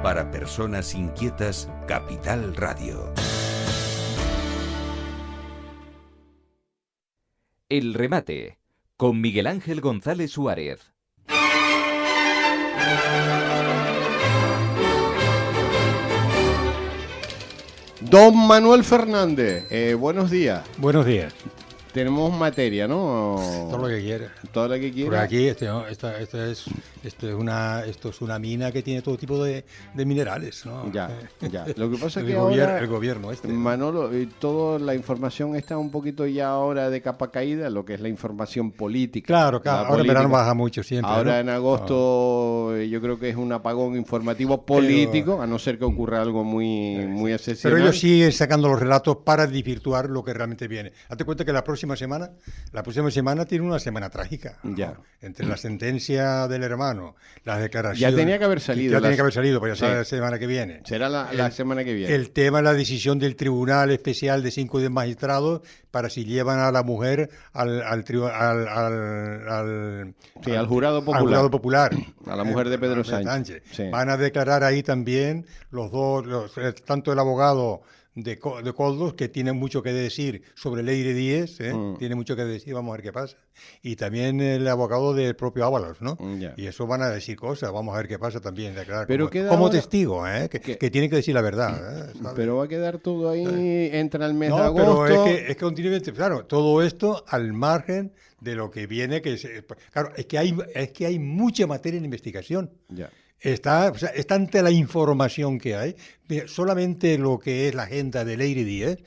Para personas inquietas, Capital Radio. El remate, con Miguel Ángel González Suárez. Don Manuel Fernández, buenos días. Buenos días. Tenemos materia, ¿no? Todo lo que quiera. Todo lo que quiera. Por aquí esto es una mina que tiene todo tipo de minerales, ¿no? Ya. Lo que pasa es que el gobierno Manolo, toda la información está un poquito ya ahora de capa caída, lo que es la información política. Claro. Ahora en verano baja mucho siempre. Ahora, ¿no? En agosto yo creo que es un apagón informativo político, a no ser que ocurra algo muy excepcional. Pero ellos siguen sacando los relatos para desvirtuar lo que realmente viene. Hazte cuenta que la próxima semana tiene una semana trágica, ¿no? Ya. Entre la sentencia del hermano, las declaraciones. Ya tenía que haber salido. Pues ya será la semana que viene. Será la semana que viene. El tema es la decisión del Tribunal Especial de 5 magistrados para si llevan a la mujer al jurado popular. Al jurado popular. A la mujer de Pedro Sánchez. Sí. Van a declarar ahí también los dos, tanto el abogado de Koldos, que tiene mucho que decir sobre Leire Díez, tiene mucho que decir, vamos a ver qué pasa. Y también el abogado del propio Ábalos, ¿no? Y eso van a decir cosas, vamos a ver qué pasa también, declarar pero como testigo, que tienen que decir la verdad. Pero va a quedar todo ahí, entra el mes de agosto. Pero es que continuamente, claro, todo esto al margen de lo que viene, claro, es que hay mucha materia en investigación. Ya. Está ante la información que hay. Mira, solamente lo que es la agenda de Leire Díez,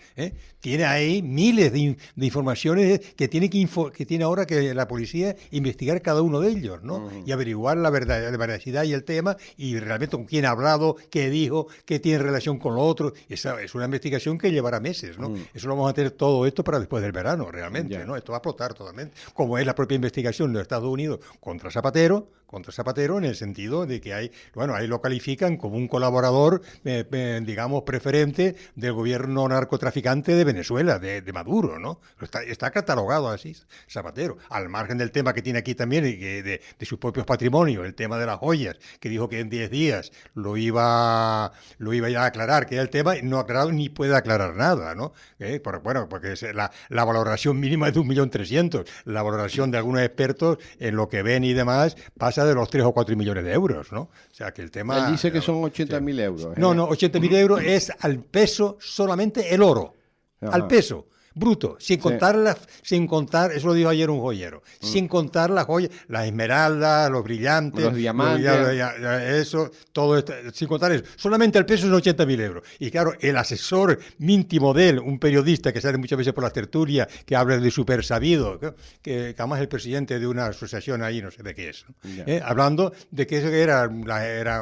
tiene ahí miles de informaciones que tiene ahora que la policía investigar cada uno de ellos, ¿no? Y averiguar la veracidad y el tema, y realmente con quién ha hablado, qué dijo, qué tiene relación con lo otro. Esa es una investigación que llevará meses, ¿no? Eso lo vamos a tener todo esto para después del verano, realmente, ¿no? Esto va a explotar totalmente. Como es la propia investigación de los Estados Unidos contra Zapatero, en el sentido de que ahí lo califican como un colaborador, digamos, preferente del gobierno narcotraficante de Venezuela, de Maduro, ¿no? Está catalogado así, Zapatero, al margen del tema que tiene aquí también, de sus propios patrimonios, el tema de las joyas, que dijo que en 10 días lo iba ya a aclarar, que era el tema, y no ha aclarado ni puede aclarar nada, ¿no? Porque es la valoración mínima es de 1.300.000, la valoración de algunos expertos en lo que ven y demás pasa de los 3 o 4 millones de euros, ¿no? O sea, que el tema... Él dice que son 80.000 euros. No, 80.000 euros es al peso solamente el oro. Ajá. Al peso. Bruto, sin contar, eso lo dijo ayer un joyero, sin contar las joyas, las esmeraldas, los brillantes, los diamantes, eso, todo esto, sin contar eso, solamente el peso es 80.000 euros. Y claro, el asesor íntimo de él, un periodista que sale muchas veces por las tertulias, que habla de súper sabido, que además es el presidente de una asociación ahí, no sé de qué es, hablando de que eso era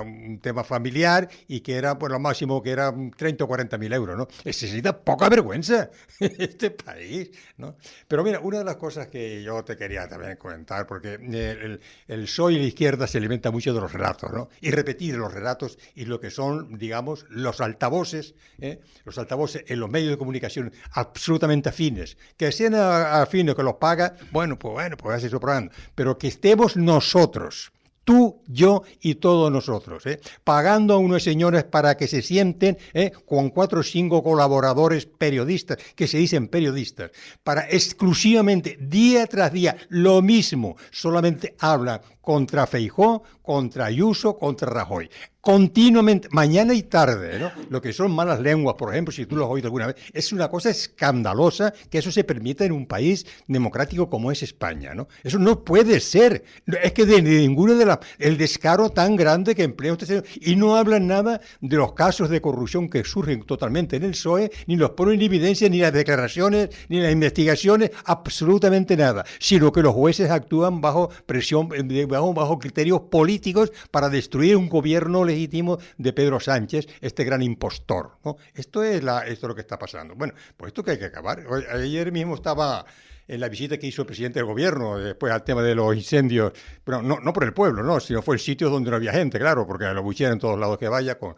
un tema familiar y que era, pues lo máximo que era 30 o 40.000 euros, ¿no? Necesita poca vergüenza este país, ¿no? Pero mira, una de las cosas que yo te quería también comentar, porque el PSOE y la izquierda se alimenta mucho de los relatos, ¿no? Y repetir los relatos y lo que son, digamos, los altavoces en los medios de comunicación absolutamente afines. Que sean afines, que los paga, pues así soprando. Pero que estemos nosotros, tú, yo y todos nosotros, pagando a unos señores para que se sienten con 4 o 5 colaboradores periodistas, que se dicen periodistas, para exclusivamente, día tras día, lo mismo, solamente hablan contra Feijóo, contra Ayuso, contra Rajoy. Continuamente, mañana y tarde, ¿no? Lo que son malas lenguas, por ejemplo, si tú lo has oído alguna vez, es una cosa escandalosa que eso se permita en un país democrático como es España, ¿no? Eso no puede ser. Es que de ninguno de el descaro tan grande que emplea usted, y no hablan nada de los casos de corrupción que surgen totalmente en el PSOE, ni los ponen en evidencia, ni las declaraciones, ni las investigaciones, absolutamente nada, sino que los jueces actúan bajo presión, bajo criterios políticos para destruir un gobierno legítimo de Pedro Sánchez, este gran impostor, ¿no? Esto es lo que está pasando. Bueno, pues esto que hay que acabar. Ayer mismo estaba en la visita que hizo el presidente del gobierno después al tema de los incendios, pero no por el pueblo, no, sino fue el sitio donde no había gente, claro, porque lo buchean en todos lados que vaya con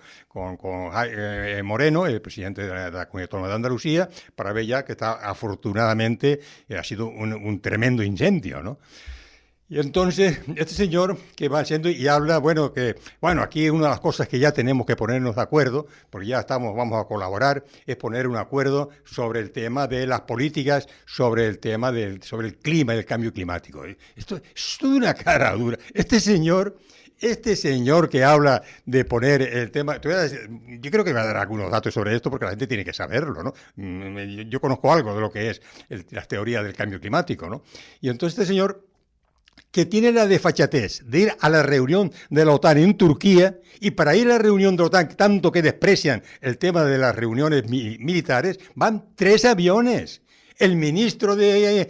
Moreno, el presidente de la Comunidad Autónoma de Andalucía, para ver ya que está, afortunadamente, ha sido un tremendo incendio, ¿no? Y entonces, este señor que va haciendo y habla, bueno, aquí una de las cosas que ya tenemos que ponernos de acuerdo, porque ya vamos a colaborar, es poner un acuerdo sobre el tema de las políticas, sobre el tema sobre el clima y el cambio climático. Esto es una cara dura. Este señor que habla de poner el tema, yo creo que me va a dar algunos datos sobre esto porque la gente tiene que saberlo, ¿no? Yo conozco algo de lo que es las teorías del cambio climático, ¿no? Y entonces este señor que tiene la desfachatez de ir a la reunión de la OTAN en Turquía, y para ir a la reunión de la OTAN, tanto que desprecian el tema de las reuniones militares, van 3 aviones. El ministro de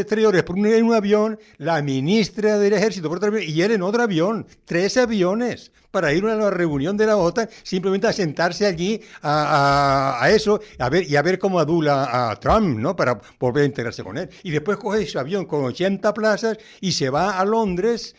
Exteriores en un avión, la ministra del Ejército por otro avión, y él en otro avión. 3 aviones para ir a la reunión de la OTAN, simplemente a sentarse allí a eso, a ver cómo adula a Trump, ¿no? Para volver a integrarse con él. Y después coge su avión con 80 plazas y se va a Londres,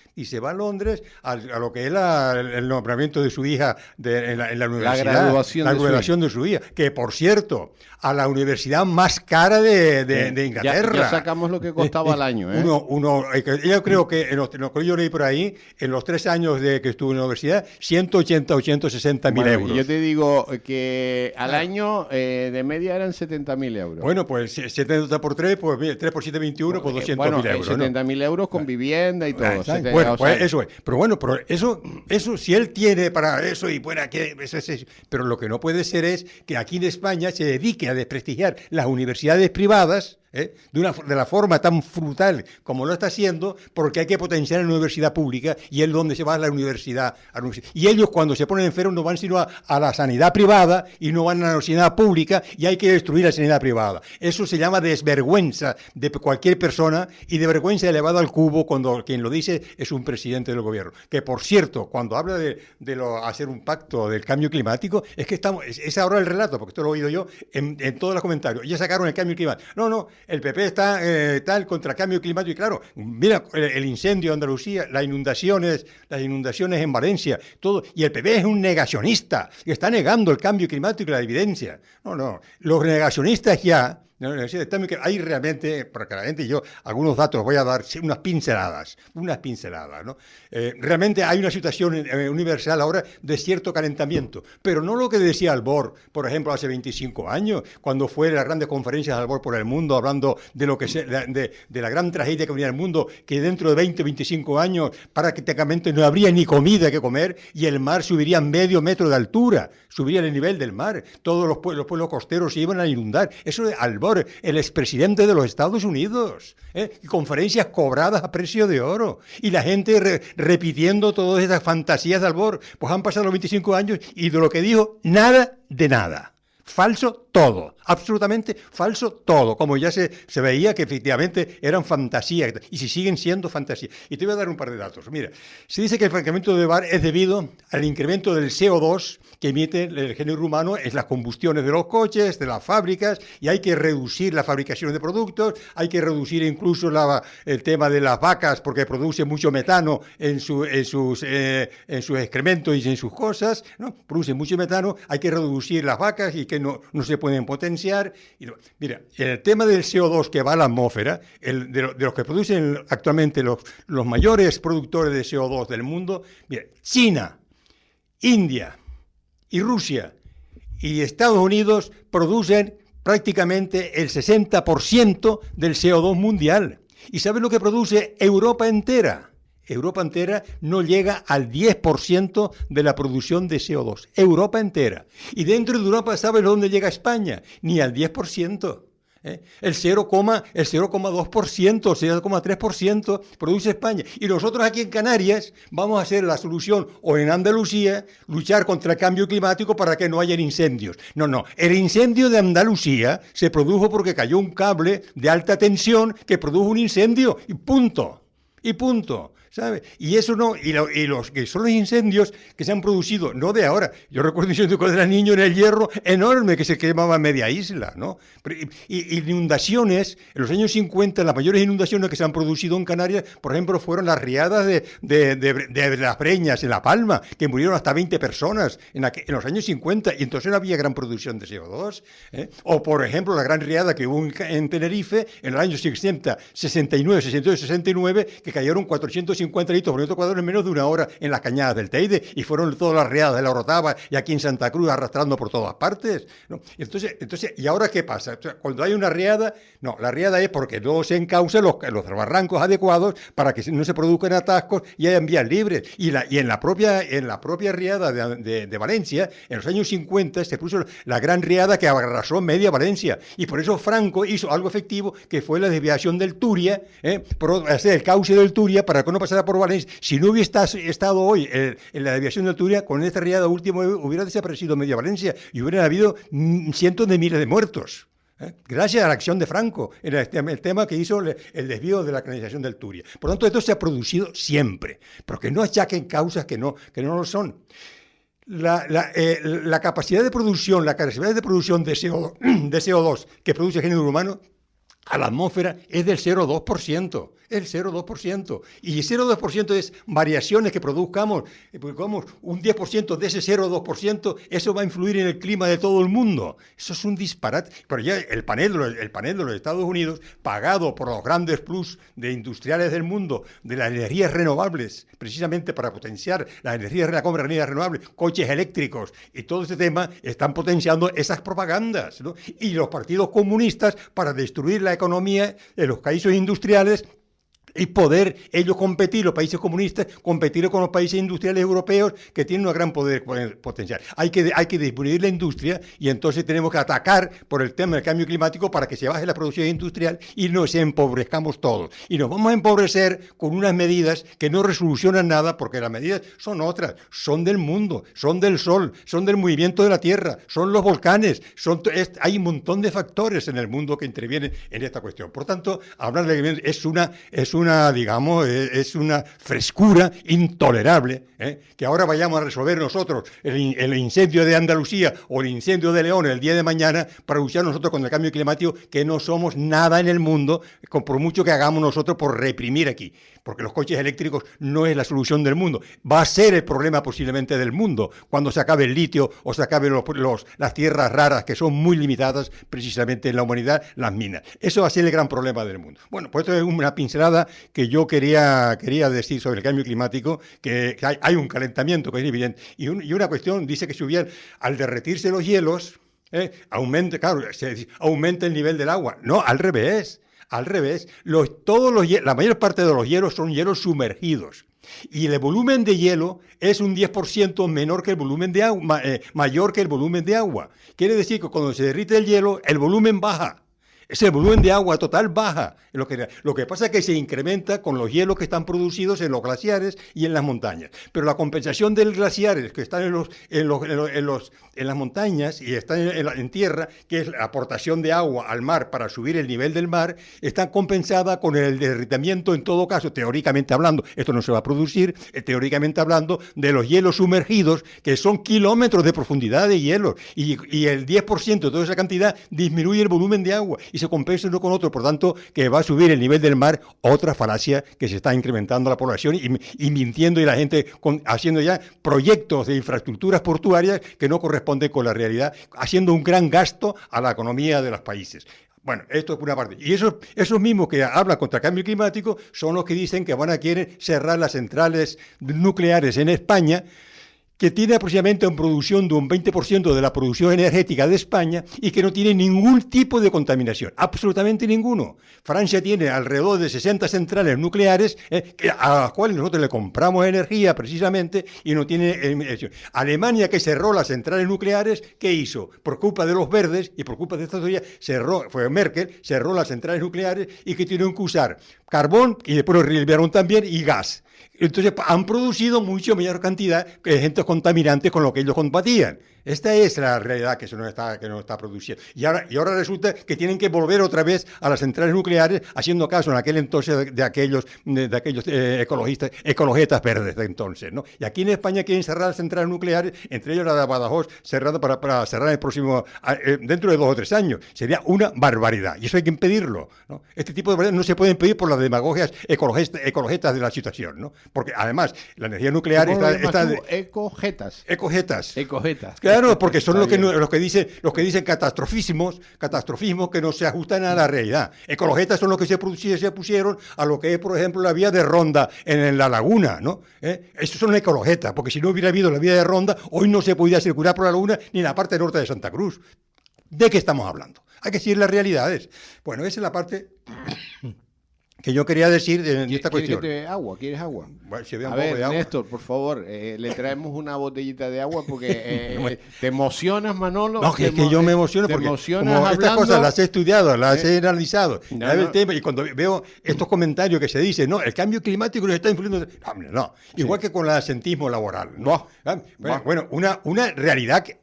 a lo que es el nombramiento de su hija en la universidad. La graduación de su hija. Que, por cierto, a la universidad más cara de Inglaterra. Ya sacamos lo que costaba al año, ¿eh? Yo creo que en lo que yo leí por ahí, en los 3 años de que estuve en la universidad, 180, 860.000 euros. Yo te digo que al año de media eran 70.000 euros. Bueno, pues 70 por 3, pues 3 por 7, 21, pues 200.000 euros. 70.000 euros con vivienda y todo. Eso es. Pero eso si él tiene para eso y fuera que... Pero lo que no puede ser es que aquí en España se dedique a desprestigiar las universidades privadas, de la forma tan brutal como lo está haciendo, porque hay que potenciar la universidad pública, y es donde se va a la universidad. Y ellos, cuando se ponen enfermos, no van sino a la sanidad privada y no van a la sanidad pública, y hay que destruir la sanidad privada. Eso se llama desvergüenza de cualquier persona, y de vergüenza elevada al cubo cuando quien lo dice es un presidente del gobierno. Que, por cierto, cuando habla de hacer un pacto del cambio climático, es que es ahora el relato, porque esto lo he oído yo en todos los comentarios. Ya sacaron el cambio climático. No, el PP está tal contra el cambio climático, y claro, mira el incendio de Andalucía, las inundaciones en Valencia, todo, y el PP es un negacionista, que está negando el cambio climático y la evidencia. No, los negacionistas ya... Hay realmente, porque la gente, yo algunos datos voy a dar, unas pinceladas, ¿no? Realmente hay una situación universal ahora de cierto calentamiento, pero no lo que decía Albor, por ejemplo, hace 25 años, cuando fue las grandes conferencias de Albor por el mundo, hablando de lo que de la gran tragedia que venía al mundo, que dentro de 20 o 25 años prácticamente no habría ni comida que comer, y el mar subiría medio metro de altura, subiría el nivel del mar, todos los pueblos costeros se iban a inundar. Eso de Albor, el expresidente de los Estados Unidos, conferencias cobradas a precio de oro, y la gente repitiendo todas esas fantasías de Albor. Pues han pasado los 25 años y de lo que dijo, nada de nada. Falso todo, absolutamente falso todo, como ya se veía que efectivamente eran fantasías, y si siguen siendo fantasías. Y te voy a dar un par de datos. Mira, se dice que el calentamiento del mar es debido al incremento del CO2 que emite el género humano en las combustiones de los coches, de las fábricas, y hay que reducir la fabricación de productos, hay que reducir incluso el tema de las vacas, porque produce mucho metano en sus excrementos y en sus cosas, ¿no? Produce mucho metano, hay que reducir las vacas y que no se pueden potenciar. Mira, el tema del CO2 que va a la atmósfera, de los que producen actualmente los mayores productores de CO2 del mundo, mira, China, India y Rusia y Estados Unidos producen prácticamente el 60% del CO2 mundial. ¿Y sabes lo que produce Europa entera? Europa entera no llega al 10% de la producción de CO2. Europa entera. Y dentro de Europa, ¿sabes dónde llega España? Ni al 10%. El 0,2%, el 0,3% produce España. Y nosotros aquí en Canarias vamos a hacer la solución, o en Andalucía, luchar contra el cambio climático para que no haya incendios. No. El incendio de Andalucía se produjo porque cayó un cable de alta tensión que produjo un incendio. Y punto. ¿sabes? Y eso no, y los que son los incendios que se han producido, no de ahora. Yo recuerdo un incendio cuando era niño en el Hierro, enorme, que se quemaba media isla, ¿no? Y inundaciones, en los años 50, las mayores inundaciones que se han producido en Canarias, por ejemplo, fueron las riadas de Las Breñas, en La Palma, que murieron hasta 20 personas en los años 50, y entonces no había gran producción de CO2. O, por ejemplo, la gran riada que hubo en Tenerife, en los años 60, 69, 68, 69, que cayeron 450 litros por metro cuadrado en menos de una hora en las cañadas del Teide, y fueron todas las riadas de la Orotava y aquí en Santa Cruz arrastrando por todas partes, ¿no? Entonces, ¿y ahora qué pasa? O sea, cuando hay una riada, no, la riada es porque no se encaucen los barrancos adecuados para que no se produzcan atascos y hayan vías libres. Y en la propia riada de Valencia, en los años 50, se puso la gran riada que arrasó media Valencia, y por eso Franco hizo algo efectivo, que fue la desviación del Turia, por hacer el cauce del Turia para que no pasara por Valencia. Si no hubiera estado hoy en la desviación del Turia, con esta riada última hubiera desaparecido media Valencia y hubiera habido cientos de miles de muertos. Gracias a la acción de Franco, en el tema que hizo el desvío de la canalización del Turia. Por lo tanto, esto se ha producido siempre, pero que no achaquen causas que no lo son. La capacidad de producción, la capacidad de producción de CO2 que produce el género humano a la atmósfera es del 0,2%. El 0,2%. Y 0,2% es variaciones que produzcamos un 10% de ese 0,2%, eso va a influir en el clima de todo el mundo. Eso es un disparate. Pero ya el panel de los Estados Unidos, pagado por los grandes plus de industriales del mundo, de las energías renovables, precisamente para potenciar la energía renovable, coches eléctricos y todo ese tema, están potenciando esas propagandas, ¿no? Y los partidos comunistas, para destruir la economía de los países industriales, y poder ellos competir, los países comunistas, competir con los países industriales europeos que tienen un gran poder potencial. Hay que disminuir la industria, y entonces tenemos que atacar por el tema del cambio climático para que se baje la producción industrial y nos empobrezcamos todos. Y nos vamos a empobrecer con unas medidas que no resolucionan nada, porque las medidas son otras, son del mundo, son del sol, son del movimiento de la Tierra, son los volcanes, hay un montón de factores en el mundo que intervienen en esta cuestión. Por tanto, hablar de es una frescura intolerable, que ahora vayamos a resolver nosotros el incendio de Andalucía o el incendio de León el día de mañana para luchar nosotros con el cambio climático, que no somos nada en el mundo, por mucho que hagamos nosotros por reprimir aquí, porque los coches eléctricos no es la solución del mundo. Va a ser el problema posiblemente del mundo cuando se acabe el litio o se acaben las tierras raras, que son muy limitadas precisamente en la humanidad, las minas. Eso va a ser el gran problema del mundo. Bueno, pues esto es una pincelada que yo quería decir sobre el cambio climático, que hay un calentamiento que es evidente, y una cuestión dice que al derretirse los hielos, aumenta el nivel del agua. No, al revés. La mayor parte de los hielos son hielos sumergidos, y el volumen de hielo es un 10% menor que el volumen de agua, mayor que el volumen de agua. Quiere decir que cuando se derrite el hielo, el volumen baja. Ese volumen de agua total baja. Lo que pasa es que se incrementa con los hielos que están producidos en los glaciares y en las montañas. Pero la compensación de los glaciares que están en las montañas y están en tierra, que es la aportación de agua al mar para subir el nivel del mar, está compensada con el derritamiento, en todo caso, teóricamente hablando, esto no se va a producir, teóricamente hablando, de los hielos sumergidos, que son kilómetros de profundidad de hielo, y el 10% de toda esa cantidad disminuye el volumen de agua y se compensa uno con otro, por tanto, que va a subir el nivel del mar, otra falacia que se está incrementando la población y mintiendo, y la gente haciendo ya proyectos de infraestructuras portuarias que no corresponden con la realidad, haciendo un gran gasto a la economía de los países. Bueno, esto es por una parte. Y esos mismos que hablan contra el cambio climático son los que dicen que quieren cerrar las centrales nucleares en España, que tiene aproximadamente una producción de un 20% de la producción energética de España, y que no tiene ningún tipo de contaminación, absolutamente ninguno. Francia tiene alrededor de 60 centrales nucleares, a las cuales nosotros le compramos energía precisamente, y no tiene emisión. Alemania, que cerró las centrales nucleares, ¿qué hizo? Por culpa de los verdes y por culpa de esta teoría, fue Merkel, cerró las centrales nucleares, y que tuvieron que usar carbón, y después lo liberaron también, y gas. Entonces han producido mucho mayor cantidad de agentes contaminantes con lo que ellos combatían. Esta es la realidad que nos está produciendo. Y ahora resulta que tienen que volver otra vez a las centrales nucleares, haciendo caso en aquel entonces de aquellos ecologistas verdes de entonces, ¿no? Y aquí en España quieren cerrar las centrales nucleares, entre ellos la de Badajoz, cerrada para cerrar el próximo, dentro de 2 o 3 años. Sería una barbaridad. Y eso hay que impedirlo, ¿no? Este tipo de barbaridades no se pueden impedir por las demagogias ecologistas de la situación, ¿no? Porque además la energía nuclear está ecojetas. Ecojetas. Claro, porque son los que dicen catastrofismos que no se ajustan a la realidad. Ecologetas son los que se pusieron a lo que es, por ejemplo, la vía de Ronda en la laguna, ¿no? Estos son ecologetas, porque si no hubiera habido la vía de Ronda, hoy no se podía circular por la laguna ni en la parte norte de Santa Cruz. ¿De qué estamos hablando? Hay que decir las realidades. Bueno, esa es la parte que yo quería decir de esta cuestión. ¿Quieres agua? Bueno, si había un a poco ver, de agua. Néstor, por favor, le traemos una botellita de agua porque te emocionas, Manolo. No, que es que yo me emociono porque como estas cosas las he estudiado, las he analizado, el tema, y cuando veo estos comentarios que se dicen, no, el cambio climático nos está influyendo. No, hombre, no. Igual que con el asentismo laboral. ¿No? Bueno, una realidad que...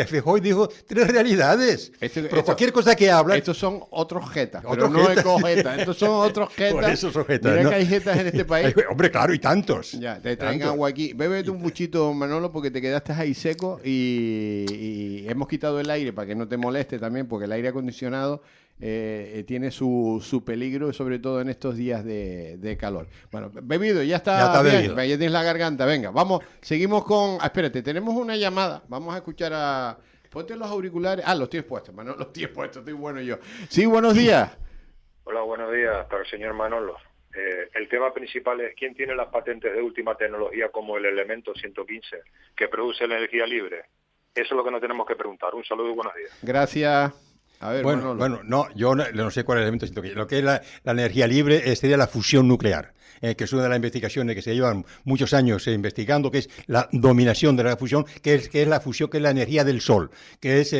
Feijó dijo 3 realidades. Pero cualquier cosa que habla... Estos son otros jetas, pero no ecojetas. Estos son otros jetas. Por eso son jetas. Mira, ¿no? que hay jetas en este país. Hombre, claro, y tantos. Ya, te traen agua aquí. Bébete un buchito, Manolo, porque te quedaste ahí seco y hemos quitado el aire para que no te moleste también, porque el aire acondicionado tiene su peligro, sobre todo en estos días de calor. Bueno, bebido, ya está bien, bebido. Ya tienes la garganta. Venga, vamos, seguimos con... espérate, tenemos una llamada. Vamos a escuchar a... Ponte los auriculares. Los tienes puestos, Manolo, los tienes puestos, estoy bueno yo. Sí, buenos días. Hola, buenos días para el señor Manolo. El tema principal es quién tiene las patentes de última tecnología como el elemento 115 que produce la energía libre. Eso es lo que nos tenemos que preguntar. Un saludo y buenos días. Gracias. A ver, bueno, no, yo no sé cuál es el elemento 115. Lo que es la energía libre sería la fusión nuclear. Que es una de las investigaciones que se llevan muchos años investigando, que es la dominación de la fusión, que es la fusión, que es la energía del Sol, que es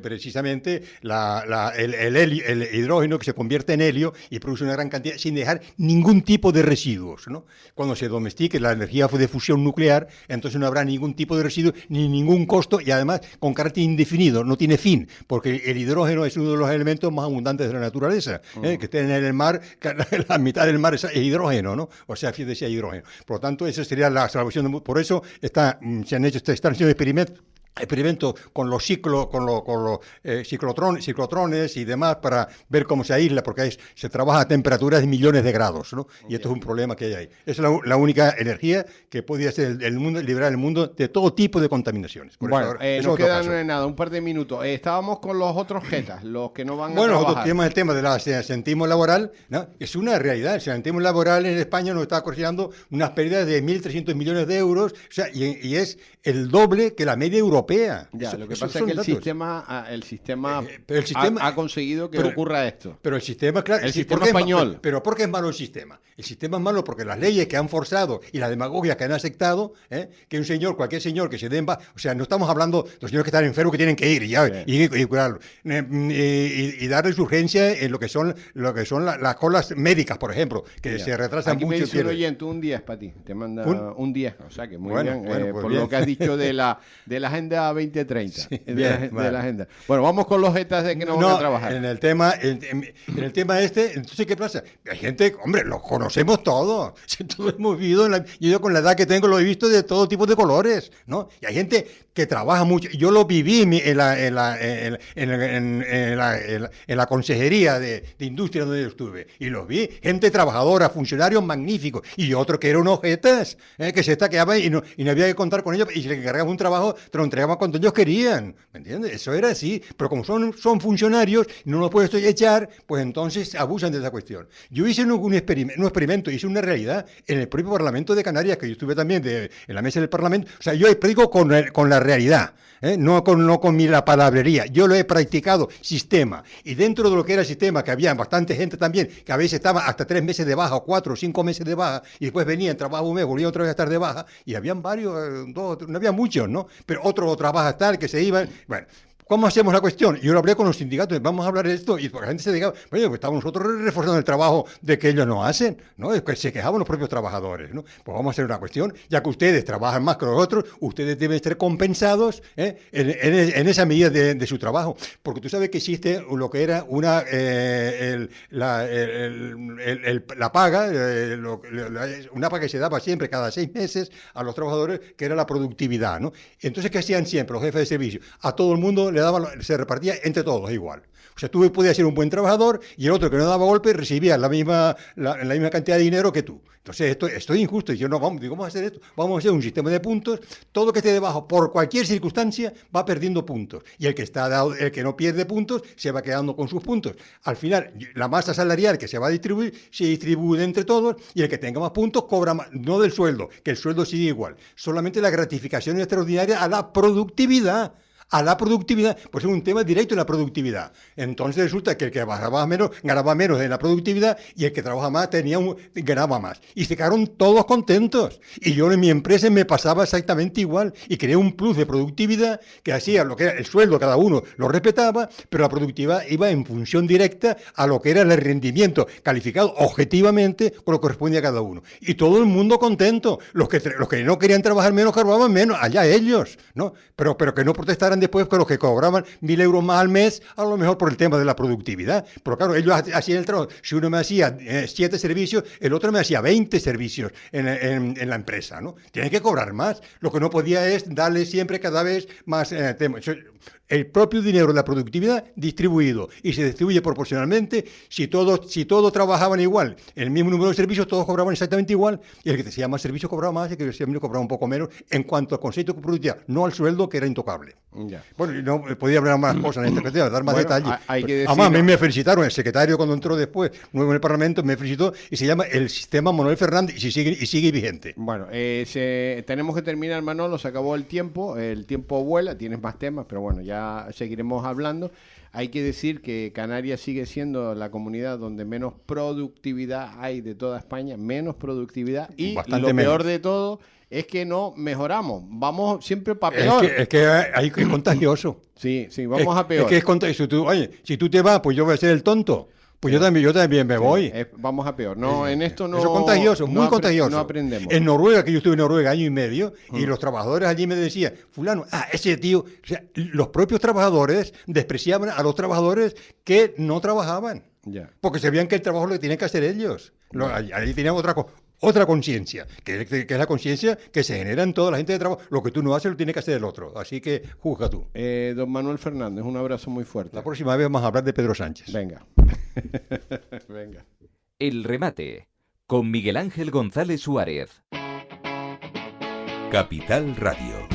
precisamente el hidrógeno que se convierte en helio y produce una gran cantidad sin dejar ningún tipo de residuos, ¿no? Cuando se domestique la energía de fusión nuclear, entonces no habrá ningún tipo de residuo ni ningún costo y además con carácter indefinido, no tiene fin, porque el hidrógeno es uno de los elementos más abundantes de la naturaleza, que está en el mar, la mitad del mar es hidrógeno, ¿no? O sea, decía hidrógeno. Por lo tanto, esa sería la salvación. Por eso están haciendo experimentos con los ciclotrones y demás para ver cómo se aísla, porque se trabaja a temperaturas de millones de grados, ¿no? Y esto es un problema que hay ahí. Es la única energía que podría ser liberar el mundo de todo tipo de contaminaciones. Bueno, nos quedan nada, un par de minutos. Estábamos con los otros jetas, los que no van a trabajar. Bueno, tenemos el tema del asentismo laboral, ¿no? Es una realidad. El asentismo laboral en España nos está ocasionando unas pérdidas de 1.300 millones de euros, o sea, y es el doble que la media europea. Ya, lo que pasa es que el sistema ha conseguido que ocurra esto. Pero el sistema, claro, el sistema español. Pero ¿por qué es malo el sistema? El sistema es malo porque las leyes que han forzado y la demagogia que han aceptado, que cualquier señor que se den, o sea, no estamos hablando de los señores que están enfermos que tienen que ir y curarlo, y darles urgencia en lo que son las colas médicas, por ejemplo, que se retrasan aquí mucho. Me dice un oyente, un 10 para ti, te manda un 10, o sea que muy bien, pues por bien. Lo que has dicho de la Agenda 2030. Sí, de la agenda. Bueno, vamos con los jetas de que no van a trabajar. En el tema entonces, ¿qué pasa? Hay gente, hombre, los conocemos todos. Todos hemos vivido, yo con la edad que tengo lo he visto de todo tipo de colores, ¿no? Y hay gente que trabaja mucho. Yo lo viví en la consejería de industria donde yo estuve. Y los vi, gente trabajadora, funcionarios magníficos. Y otros que eran unos jetas, que se estaqueaban y no había que contar con ellos. Y se les encargaba un trabajo, te lo entregaban cuando ellos querían. ¿Me entiendes? Eso era así. Pero como son funcionarios y no los puedes echar, pues entonces abusan de esa cuestión. Yo hice un experimento, hice una realidad en el propio Parlamento de Canarias, que yo estuve también en la mesa del Parlamento. O sea, yo explico con la realidad, no con la palabrería. Yo lo he practicado sistema. Y dentro de lo que era el sistema, que había bastante gente también, que a veces estaba hasta 3 meses de baja, o 4 o 5 meses de baja, y después venían, trabajaban un mes, volvían otra vez a estar de baja, y habían varios, no había muchos, ¿no? Pero otros bajas tal que se iban. Bueno, ¿Cómo hacemos la cuestión? Yo lo hablé con los sindicatos, vamos a hablar de esto, y la gente se dedicaba, oye, pues estamos nosotros reforzando el trabajo de que ellos no hacen, ¿no? Es que se quejaban los propios trabajadores, ¿no? Pues vamos a hacer una cuestión, ya que ustedes trabajan más que los otros, ustedes deben ser compensados en esa medida de su trabajo, porque tú sabes que existe lo que era la paga, una paga que se daba siempre cada 6 meses a los trabajadores, que era la productividad, ¿no? Entonces, ¿qué hacían siempre los jefes de servicio? A todo el mundo le daban, se repartía entre todos igual. O sea, tú podías ser un buen trabajador y el otro que no daba golpe recibía la misma cantidad de dinero que tú. Entonces, esto es injusto. Y yo no, vamos a hacer esto. Vamos a hacer un sistema de puntos. Todo que esté debajo, por cualquier circunstancia, va perdiendo puntos. Y el que no pierde puntos, se va quedando con sus puntos. Al final, la masa salarial que se va a distribuir, se distribuye entre todos y el que tenga más puntos cobra más, no del sueldo, que el sueldo sigue igual. Solamente la gratificación extraordinaria a la productividad. Pues es un tema directo en la productividad. Entonces resulta que el que trabajaba menos ganaba menos en la productividad y el que trabaja más ganaba más. Y se quedaron todos contentos. Y yo en mi empresa me pasaba exactamente igual y creé un plus de productividad que hacía lo que era el sueldo, cada uno lo respetaba, pero la productividad iba en función directa a lo que era el rendimiento calificado objetivamente con lo que correspondía a cada uno. Y todo el mundo contento. Los que no querían trabajar menos, cobraban menos, allá ellos, ¿no? Pero que no protestaran después con los que cobraban 1.000 euros más al mes, a lo mejor por el tema de la productividad. Pero claro, ellos hacían el trabajo. Si uno me hacía 7 servicios, el otro me hacía 20 servicios en la empresa, ¿no? Tienen que cobrar más. Lo que no podía es darle siempre cada vez más temas. El propio dinero de la productividad distribuido y se distribuye proporcionalmente. Si todos trabajaban igual, el mismo número de servicios, todos cobraban exactamente igual, y el que hacía más servicios cobraba más y el que hacía menos cobraba un poco menos en cuanto al concepto de productividad, no al sueldo, que era intocable. Ya. Bueno, no podía hablar más cosas en esta cuestión, dar más detalles. Hay que decir, además, a mí me felicitaron, el secretario cuando entró después, nuevo en el Parlamento, me felicitó y se llama el sistema Manuel Fernández y sigue vigente. Bueno, tenemos que terminar, Manolo, se acabó el tiempo vuela, tienes más temas, pero bueno, ya seguiremos hablando. Hay que decir que Canarias sigue siendo la comunidad donde menos productividad hay de toda España, menos productividad, y bastante lo peor menos de todo es que no mejoramos, vamos siempre para peor. Es que es contagioso. Sí, vamos a peor. Es que es contagioso. Oye, si tú te vas, pues yo voy a ser el tonto. Pues yo también me voy. Vamos a peor. No, en esto no. Eso es contagioso, muy contagioso. No aprendemos. En Noruega, que yo estuve en Noruega 1 año y medio, y los trabajadores allí me decían, fulano, ese tío, o sea, los propios trabajadores despreciaban a los trabajadores que no trabajaban. Ya. Porque sabían que el trabajo lo tenían que hacer ellos. Allí tenían otra conciencia, que es la conciencia que se genera en toda la gente de trabajo. Lo que tú no haces lo tiene que hacer el otro. Así que juzga tú. Don Manuel Fernández, un abrazo muy fuerte. La próxima vez vamos a hablar de Pedro Sánchez. Venga. Venga. El remate con Miguel Ángel González Suárez. Capital Radio.